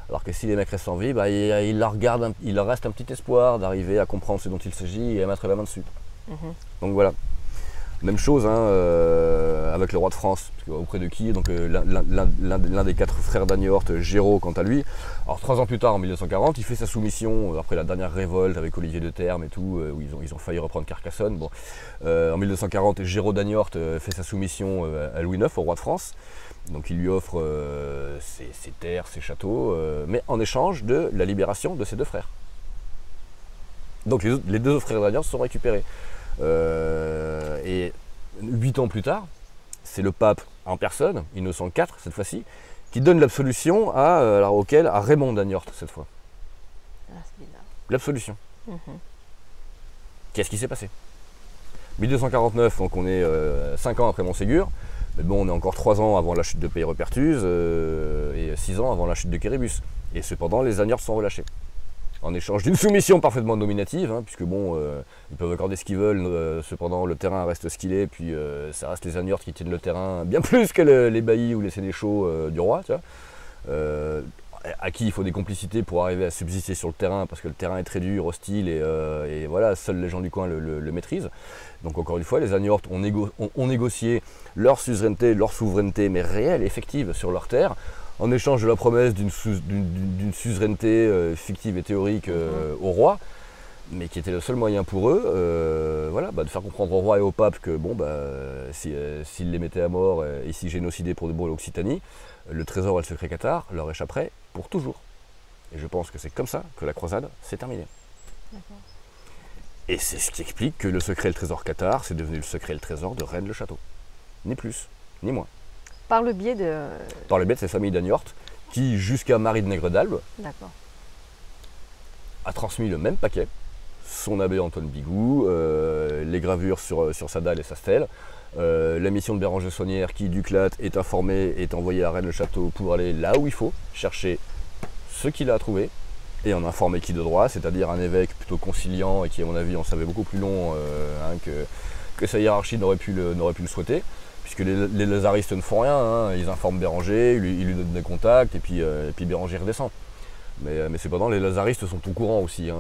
Alors que si les mecs restent en vie, bah, il leur reste un petit espoir d'arriver à comprendre ce dont il s'agit et à mettre la main dessus. Donc voilà. Même chose avec le roi de France, auprès de qui donc l'un des 4 frères d'Agnorte, Géraud, quant à lui. Alors 3 ans plus tard, en 1940, il fait sa soumission après la dernière révolte avec Olivier de Termes et tout, où ils ont failli reprendre Carcassonne. Bon. En 1940, Géraud d'Agnorte fait sa soumission à Louis IX, au roi de France. Donc il lui offre ses terres, ses châteaux, mais en échange de la libération de ses 2 frères. Donc les 2 frères d'Agnorte sont récupérés. Et 8 ans plus tard, c'est le pape en personne, Innocent IV cette fois-ci, qui donne l'absolution à Raymond d'Agnorte cette fois. Ah, c'est bizarre. L'absolution. Qu'est-ce qui s'est passé? 1249, donc on est 5 ans après Montségur, mais bon, on est encore 3 ans avant la chute de Peyre-Pertuse et 6 ans avant la chute de Kéribus. Et cependant, les Agnortes sont relâchés. En échange d'une soumission parfaitement nominative, hein, puisque bon, ils peuvent accorder ce qu'ils veulent, cependant le terrain reste ce qu'il est, puis ça reste les Agnortes qui tiennent le terrain bien plus que les baillis ou les sénéchaux du roi, tu vois. À qui il faut des complicités pour arriver à subsister sur le terrain, parce que le terrain est très dur, hostile, et voilà, seuls les gens du coin le maîtrisent. Donc encore une fois, les Agnortes ont négocié leur souveraineté, mais réelle, effective, sur leur terre, en échange de la promesse d'une suzeraineté fictive et théorique au roi, mais qui était le seul moyen pour eux de faire comprendre au roi et au pape que bon, s'ils les mettaient à mort et s'ils génocidaient pour de bon l'Occitanie, le trésor et le secret cathare leur échapperaient pour toujours. Et je pense que c'est comme ça que la croisade s'est terminée. Et c'est ce qui explique que le secret et le trésor cathare, c'est devenu le secret et le trésor de Rennes-le-Château. Ni plus, ni moins. Par le biais de ces familles d'Agnorte, qui, jusqu'à Marie de Nègre d'Albe, a transmis le même paquet, son abbé Antoine Bigoud, les gravures sur sa dalle et sa stèle, la mission de Béranger Saunière qui, Duclat, est informé, est envoyé à Rennes-le-Château pour aller là où il faut, chercher ce qu'il a à trouver, et en informer qui de droit, c'est-à-dire un évêque plutôt conciliant et qui, à mon avis, en savait beaucoup plus long que sa hiérarchie n'aurait pu le souhaiter. Puisque les lazaristes ne font rien, hein. Ils informent Béranger, ils lui donnent des contacts, et puis Béranger redescend. Mais cependant, les lazaristes sont au courant aussi hein,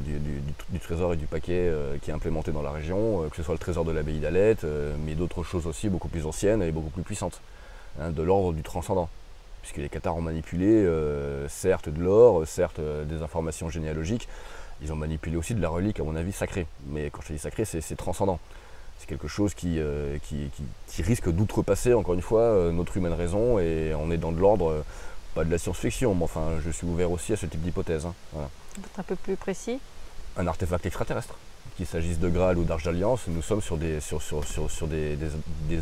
du trésor et du paquet qui est implémenté dans la région, que ce soit le trésor de l'abbaye d'Alette, mais d'autres choses aussi beaucoup plus anciennes et beaucoup plus puissantes, hein, de l'ordre du transcendant. Puisque les Cathares ont manipulé, certes de l'or, certes des informations généalogiques, ils ont manipulé aussi de la relique, à mon avis, sacrée. Mais quand je dis sacré, c'est transcendant. C'est quelque chose qui risque d'outrepasser, encore une fois, notre humaine raison, et on est dans de l'ordre, pas de la science-fiction, mais enfin, je suis ouvert aussi à ce type d'hypothèse. Hein. Voilà. Un peu plus précis. Un artefact extraterrestre. Qu'il s'agisse de Graal ou d'Arche d'Alliance, nous sommes sur des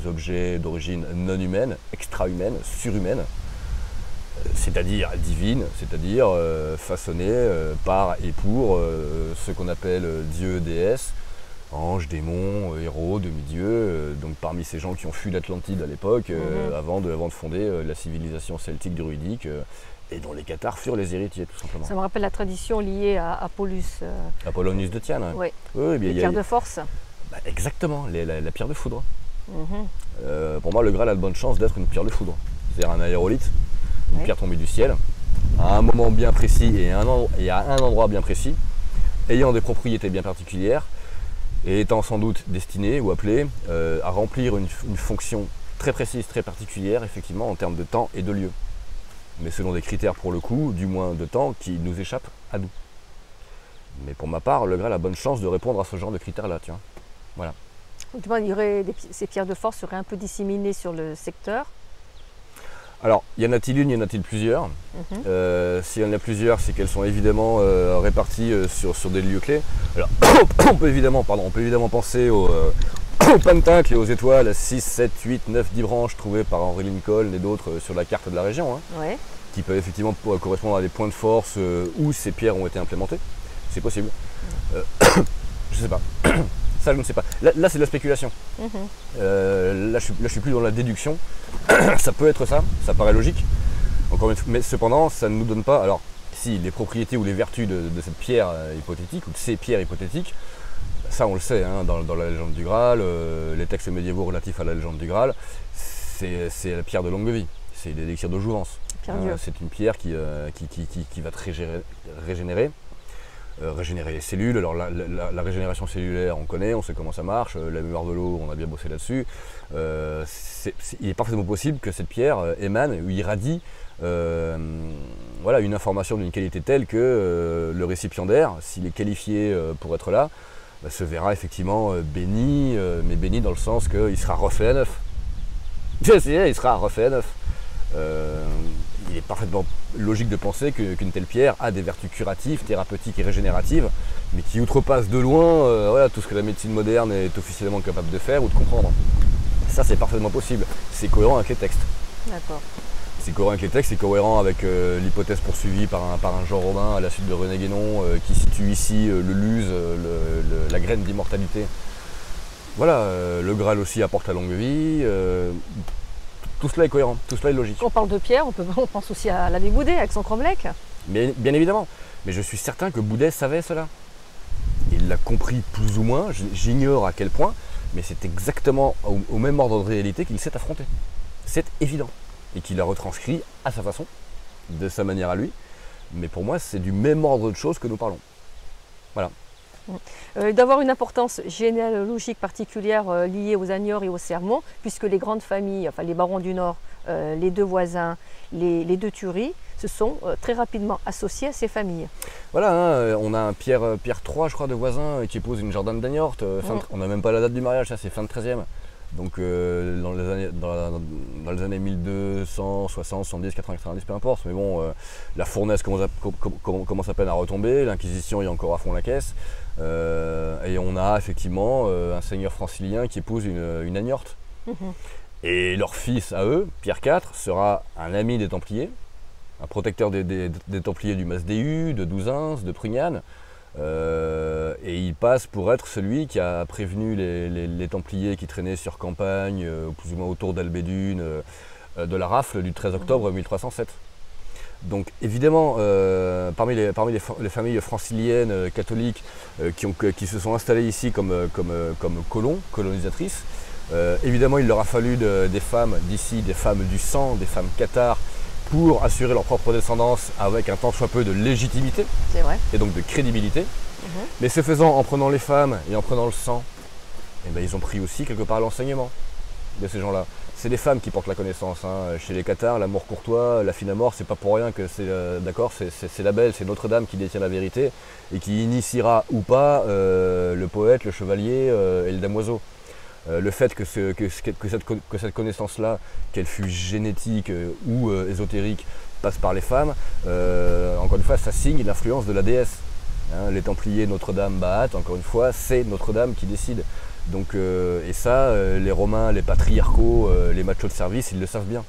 objets d'origine non humaine, extra-humaine, surhumaine, c'est-à-dire divine, c'est-à-dire façonnés par et pour ce qu'on appelle dieux, déesses, anges, démons, héros, demi-dieux, donc parmi ces gens qui ont fui l'Atlantide à l'époque, avant de fonder la civilisation celtique druidique, et dont les Cathares furent les héritiers, tout simplement. Ça me rappelle la tradition liée à Apollus. Apollonius de Tyane. Oui, les pierres de force. Bah, exactement, la pierre de foudre. Pour moi, le Graal a de bonnes chances d'être une pierre de foudre. C'est-à-dire un aérolithe, une pierre tombée du ciel, à un moment bien précis et à un endroit bien précis, ayant des propriétés bien particulières, et étant sans doute destiné ou appelé à remplir une fonction très précise, très particulière, effectivement, en termes de temps et de lieu. Mais selon des critères, pour le coup, du moins de temps, qui nous échappent à nous. Mais pour ma part, le Graal a bonne chance de répondre à ce genre de critères-là, tu vois. Voilà. Ces pierres de force seraient un peu disséminées sur le secteur. Alors, y en a-t-il une, y en a-t-il plusieurs? S'il y en a plusieurs, c'est qu'elles sont évidemment réparties sur des lieux clés. Alors, on peut évidemment penser aux pentacles et aux étoiles à 6, 7, 8, 9, 10 branches trouvées par Henry Lincoln et d'autres sur la carte de la région, hein, qui peuvent effectivement correspondre à des points de force où ces pierres ont été implémentées. C'est possible. Je sais pas. Ça, je ne sais pas. Là c'est de la spéculation. Là, je suis plus dans la déduction. Ça peut être ça, ça paraît logique. Encore une fois, mais cependant, ça ne nous donne pas. Alors, si les propriétés ou les vertus de cette pierre hypothétique ou de ces pierres hypothétiques, ça on le sait, hein, dans la légende du Graal, les textes médiévaux relatifs à la légende du Graal, c'est la pierre de longue vie. C'est l'élixir de jouvence. C'est une pierre qui va te régénérer. Régénérer les cellules. Alors la régénération cellulaire, on connaît, on sait comment ça marche. La mémoire de l'eau, on a bien bossé là-dessus. Il est parfaitement possible que cette pierre émane ou irradie voilà, une information d'une qualité telle que le récipiendaire, s'il est qualifié pour être là, se verra effectivement béni, mais béni dans le sens qu'il sera refait à neuf. Il sera refait à neuf. Il est parfaitement logique de penser qu'une telle pierre a des vertus curatives, thérapeutiques et régénératives, mais qui outrepassent de loin voilà, tout ce que la médecine moderne est officiellement capable de faire ou de comprendre. Ça, c'est parfaitement possible. C'est cohérent avec les textes. D'accord. C'est cohérent avec les textes, c'est cohérent avec l'hypothèse poursuivie par un Jean Robin à la suite de René Guénon, qui situe ici le luz, la graine d'immortalité. Voilà, le Graal aussi apporte la longue vie. Tout cela est cohérent, tout cela est logique. Quand on parle de pierre, on pense aussi à l'abbé Boudet avec son cromlech. Mais, bien évidemment, mais je suis certain que Boudet savait cela. Il l'a compris plus ou moins, j'ignore à quel point, mais c'est exactement au même ordre de réalité qu'il s'est affronté. C'est évident. Et qu'il a retranscrit à sa façon, de sa manière à lui. Mais pour moi, c'est du même ordre de choses que nous parlons. Voilà. D'avoir une importance généalogique particulière liée aux Agnors et aux Sermons, puisque les grandes familles, enfin les barons du Nord, les deux voisins, les deux Turies, se sont très rapidement associés à ces familles. Voilà, hein, on a un Pierre III, je crois, de voisin qui épouse une Jordane d'Agnort. On n'a même pas la date du mariage, ça c'est fin de 13e. Donc dans les années 1200, 60, 70, 80, 90, peu importe. Mais bon, la fournaise commence à peine à retomber, l'Inquisition est encore à fond la caisse. Et on a effectivement un seigneur francilien qui épouse une Agnorte. Et leur fils à eux, Pierre IV, sera un ami des Templiers, un protecteur des Templiers du Masdéu, de Douzins, de Prugnane. Et il passe pour être celui qui a prévenu les Templiers qui traînaient sur campagne, plus ou moins autour d'Albédune, de la rafle du 13 octobre 1307. Donc évidemment, parmi les familles franciliennes catholiques qui se sont installées ici comme colonisatrices, évidemment il leur a fallu des femmes d'ici, des femmes du sang, des femmes cathares, pour assurer leur propre descendance avec un tant soit peu de légitimité C'est vrai. et donc de crédibilité. Mais ce faisant, en prenant les femmes et en prenant le sang, eh ben, ils ont pris aussi quelque part l'enseignement de ces gens-là. C'est les femmes qui portent la connaissance. Hein. Chez les Cathares, l'amour courtois, la fine à mort, c'est pas pour rien que c'est d'accord, c'est la belle, c'est Notre-Dame qui détient la vérité et qui initiera ou pas le poète, le chevalier et le damoiseau. Le fait que cette connaissance-là, qu'elle fût génétique ou ésotérique, passe par les femmes, encore une fois, ça signe l'influence de la déesse. Hein, les Templiers Notre-Dame Baat, encore une fois, c'est Notre-Dame qui décide. Donc, et ça, les Romains, les patriarcaux, les machos de service, ils le savent bien.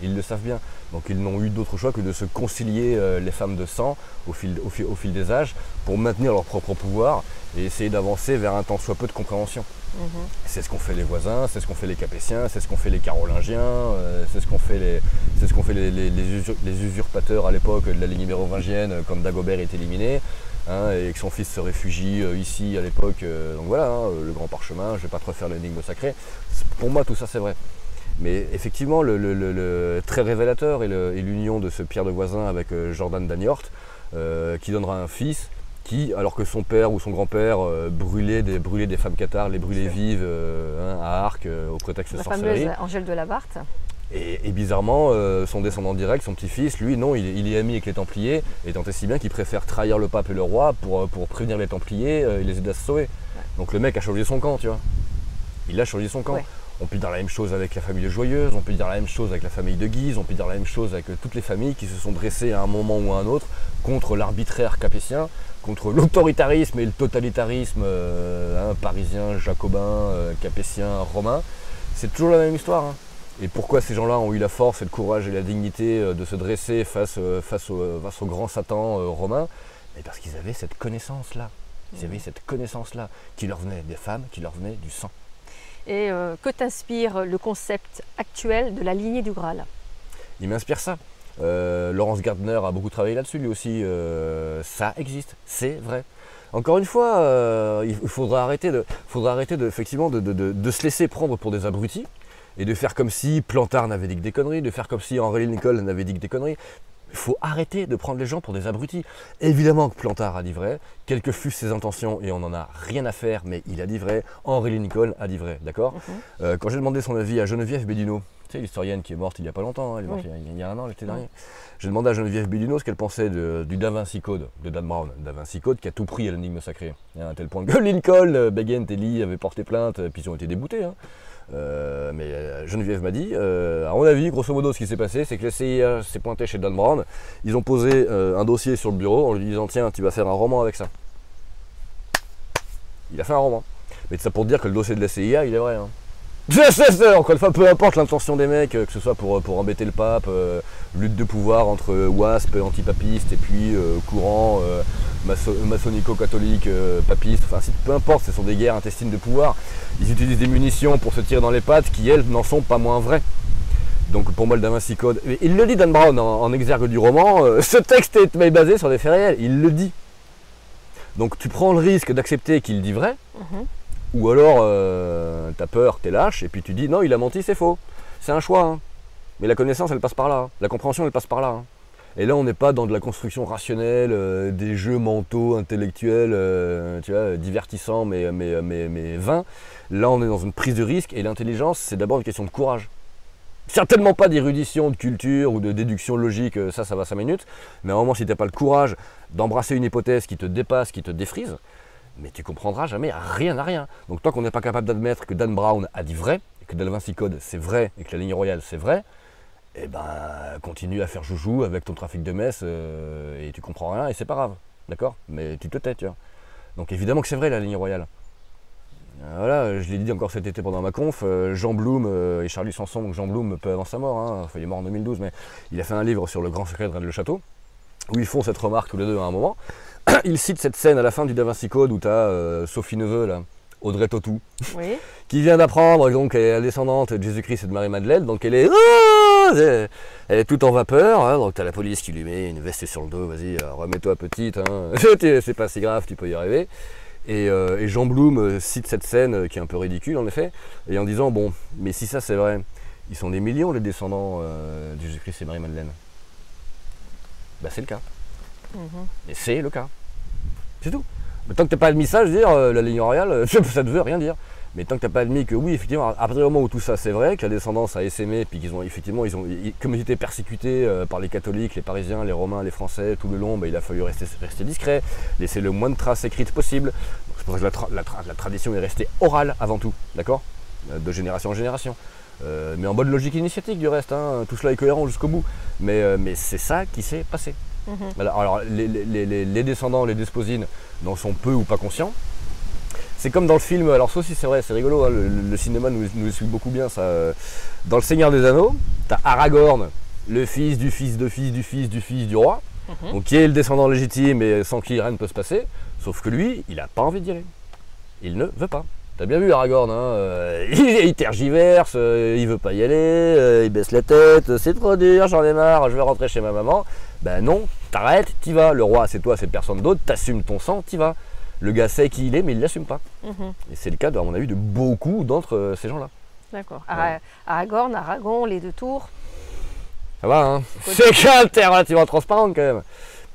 Ils le savent bien. Donc ils n'ont eu d'autre choix que de se concilier les femmes de sang au fil des âges pour maintenir leur propre pouvoir et essayer d'avancer vers un tant soit peu de compréhension. C'est ce qu'ont fait les voisins, c'est ce qu'ont fait les Capétiens, c'est ce qu'ont fait les Carolingiens, c'est ce qu'ont fait les usurpateurs à l'époque de la lignée mérovingienne quand Dagobert est éliminé. Hein, et que son fils se réfugie ici à l'époque, donc voilà, hein, le grand parchemin, je ne vais pas te refaire l'énigme sacrée. Pour moi tout ça c'est vrai. Mais effectivement le très révélateur est l'union de ce Pierre de Voisin avec Jordan d'Aniort, qui donnera un fils qui, alors que son père ou son grand-père brûlait des femmes cathares, les brûlait vives hein, à Arques au prétexte de sorcellerie. La fameuse Angèle de la Barthe. Et bizarrement, son descendant direct, son petit-fils, lui, non, il est ami avec les Templiers, et tant et si bien qu'il préfère trahir le pape et le roi pour prévenir les Templiers et les aider à se sauver. Ouais. Donc le mec a changé son camp, tu vois. Il a changé son camp. Ouais. On peut dire la même chose avec la famille de Joyeuse, on peut dire la même chose avec la famille de Guise, on peut dire la même chose avec toutes les familles qui se sont dressées à un moment ou à un autre contre l'arbitraire capétien, contre l'autoritarisme et le totalitarisme parisien, jacobin, capétien, romain. C'est toujours la même histoire. Hein. Et pourquoi ces gens-là ont eu la force et le courage et la dignité de se dresser face au grand Satan romain? Mais parce qu'ils avaient cette connaissance-là. Ils avaient cette connaissance-là qui leur venait des femmes, qui leur venait du sang. Et que t'inspire le concept actuel de la lignée du Graal? Il m'inspire ça. Laurence Gardner a beaucoup travaillé là-dessus, lui aussi. Ça existe, c'est vrai. Encore une fois, il faudra arrêter effectivement de se laisser prendre pour des abrutis. Et de faire comme si Plantard n'avait dit que des conneries, de faire comme si Henri Lincoln n'avait dit que des conneries. Il faut arrêter de prendre les gens pour des abrutis. Évidemment que Plantard a dit vrai, quelles que fussent ses intentions, et on n'en a rien à faire, mais il a dit vrai, Henri Lincoln a dit vrai, d'accord. Quand j'ai demandé son avis à Geneviève Béduno, tu sais, l'historienne qui est morte il n'y a pas longtemps, hein, elle est morte il y a un an, l'été dernier. J'ai demandé à Geneviève Béduno ce qu'elle pensait du Da Vinci Code de Dan Brown. Da Vinci Code qui a tout pris à l'énigme sacrée, à tel point que Lincoln, Begin et Lee avaient porté plainte, puis ils ont été déboutés. Hein. Mais Geneviève m'a dit, à mon avis, grosso modo, ce qui s'est passé, c'est que la CIA s'est pointée chez Dan Brown, ils ont posé un dossier sur le bureau en lui disant tiens, tu vas faire un roman avec ça. Il a fait un roman. Mais c'est ça pour te dire que le dossier de la CIA, il est vrai. Hein. Encore une fois, peu importe l'intention des mecs, que ce soit pour embêter le pape, lutte de pouvoir entre WASP, antipapistes, et puis courant maçonnico-catholique, papiste, enfin peu importe, ce sont des guerres intestines de pouvoir. Ils utilisent des munitions pour se tirer dans les pattes qui, elles, n'en sont pas moins vraies. Donc pour moi, le Da Vinci Code, il le dit Dan Brown en exergue du roman, ce texte est basé sur des faits réels, il le dit. Donc tu prends le risque d'accepter qu'il dit vrai, ou alors t'as peur, t'es lâche, et puis tu dis non, il a menti, c'est faux. C'est un choix, hein. Mais la connaissance, elle passe par là, hein. La compréhension, elle passe par là. Hein. Et là, on n'est pas dans de la construction rationnelle, des jeux mentaux, intellectuels, tu vois, divertissants, mais vains. Là, on est dans une prise de risque, et l'intelligence, c'est d'abord une question de courage. Certainement pas d'érudition, de culture ou de déduction logique, ça va 5 minutes. Mais à un moment, si tu n'as pas le courage d'embrasser une hypothèse qui te dépasse, qui te défrise, mais tu comprendras jamais rien à rien. Donc tant qu'on n'est pas capable d'admettre que Dan Brown a dit vrai, et que Da Vinci Code c'est vrai, et que la ligne royale c'est vrai, eh ben continue à faire joujou avec ton trafic de messe, et tu comprends rien, et c'est pas grave, d'accord? Mais tu te tais, tu vois. Donc évidemment que c'est vrai la ligne royale. Voilà, je l'ai dit encore cet été pendant ma conf, Jean Blum et Charlie Sanson, donc Jean Blum peu avant sa mort, hein, enfin, il est mort en 2012, mais il a fait un livre sur le grand secret de Rennes-le-Château, où ils font cette remarque tous les deux à un moment. Il cite cette scène à la fin du Da Vinci Code où tu as Sophie Neveu, là, Audrey Tautou, oui. qui vient d'apprendre donc qu'elle est la descendante de Jésus-Christ et de Marie-Madeleine, donc elle est toute en vapeur, hein, donc tu as la police qui lui met une veste sur le dos, vas-y, remets-toi petite, hein, c'est pas si grave, tu peux y arriver. Et Jean Blum cite cette scène qui est un peu ridicule en effet, et en disant bon, mais si ça c'est vrai, ils sont des millions les descendants de Jésus-Christ et Marie-Madeleine. bah, c'est le cas. Mhm. Et c'est le cas. C'est tout. Mais tant que tu n'as pas admis ça, je veux dire, la ligne royale, ça ne veut rien dire. Mais tant que tu n'as pas admis que oui, effectivement, à partir du moment où tout ça c'est vrai, que la descendance a essaimé, puis qu'ils ont effectivement, comme ils étaient persécutés par les catholiques, les parisiens, les romains, les français, tout le long, bah, il a fallu rester discret, laisser le moins de traces écrites possible. C'est pour ça que la tradition est restée orale avant tout, d'accord, de génération en génération. Mais en bonne logique initiatique du reste, hein, tout cela est cohérent jusqu'au bout. Mais c'est ça qui s'est passé. Mhm. Alors les descendants, les desposines n'en sont peu ou pas conscients. C'est comme dans le film, alors ça aussi c'est vrai, c'est rigolo, hein, le cinéma nous explique beaucoup bien ça. Dans le Seigneur des Anneaux, tu as Aragorn, le fils du fils de fils du fils du fils du roi, donc qui est le descendant légitime et sans qui rien ne peut se passer, sauf que lui, il n'a pas envie d'y aller. Il ne veut pas. T'as bien vu Aragorn, hein, il tergiverse, il veut pas y aller, il baisse la tête, c'est trop dur, j'en ai marre, je vais rentrer chez ma maman. Ben non, t'arrêtes, t'y vas. Le roi, c'est toi, c'est personne d'autre, t'assumes ton sang, t'y vas. Le gars sait qui il est, mais il l'assume pas. Et c'est le cas, à mon avis, de beaucoup d'entre ces gens-là. D'accord. Ouais. Aragorn, Aragon, les deux tours. Ça va, hein. C'est quand même relativement transparent quand même.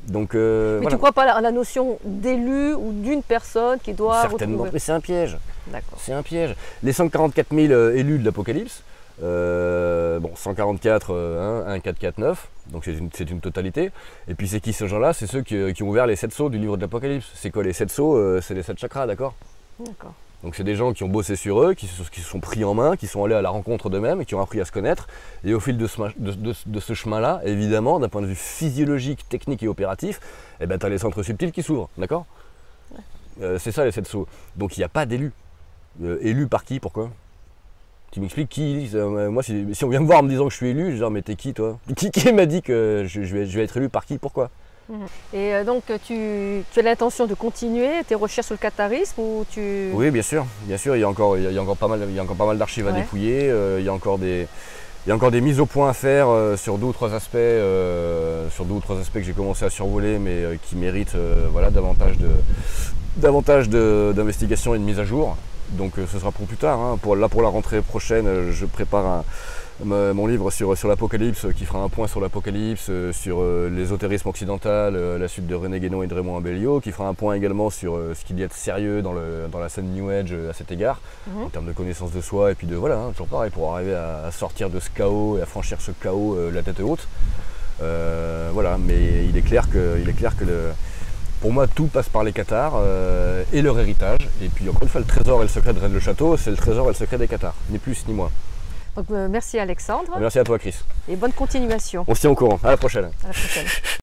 Donc, Mais voilà. tu crois pas à la notion d'élu ou d'une personne qui doit Certainement, retrouver... mais c'est un piège. D'accord. C'est un piège. Les 144 000 élus de l'Apocalypse, bon, 144, 1, 4, 4, 9, donc c'est une totalité. Et puis c'est qui ces gens-là? C'est ceux qui ont ouvert les 7 sceaux du livre de l'Apocalypse. C'est quoi les 7 sceaux? C'est les 7 chakras, d'accord? D'accord. Donc c'est des gens qui ont bossé sur eux, qui se sont pris en main, qui sont allés à la rencontre d'eux-mêmes, et qui ont appris à se connaître. Et au fil de ce chemin-là, évidemment, d'un point de vue physiologique, technique et opératif, eh ben, tu as les centres subtils qui s'ouvrent, d'accord? C'est ça les 7 sceaux. Donc il n'y a pas d'élus. Élu par qui? Pourquoi? Tu m'expliques qui? Moi, si on vient me voir en me disant que je suis élu, je dis mais t'es qui toi? Qui m'a dit que je vais être élu par qui? Pourquoi? Et donc tu as l'intention de continuer tes recherches sur le catharisme ou tu... Oui, bien sûr, il y a encore pas mal d'archives à dépouiller, il y a encore des mises au point à faire sur deux ou trois aspects que j'ai commencé à survoler, mais qui méritent voilà, davantage d'investigation et de mise à jour. Donc ce sera pour plus tard, hein. Pour la rentrée prochaine, je prépare mon livre sur l'Apocalypse, qui fera un point sur l'Apocalypse, sur l'ésotérisme occidental, la suite de René Guénon et de Raymond Abellio, qui fera un point également sur ce qu'il y a de sérieux dans la scène New Age à cet égard, en termes de connaissance de soi, et puis de voilà, hein, toujours pareil, pour arriver à sortir de ce chaos et à franchir ce chaos la tête haute. Voilà, mais il est clair que pour moi, tout passe par les cathares et leur héritage. Et puis, encore une fois, le trésor et le secret de Rennes-le-Château, c'est le trésor et le secret des cathares, ni plus ni moins. Donc merci Alexandre. Merci à toi, Chris. Et bonne continuation. On se tient au courant. À la prochaine. À la prochaine.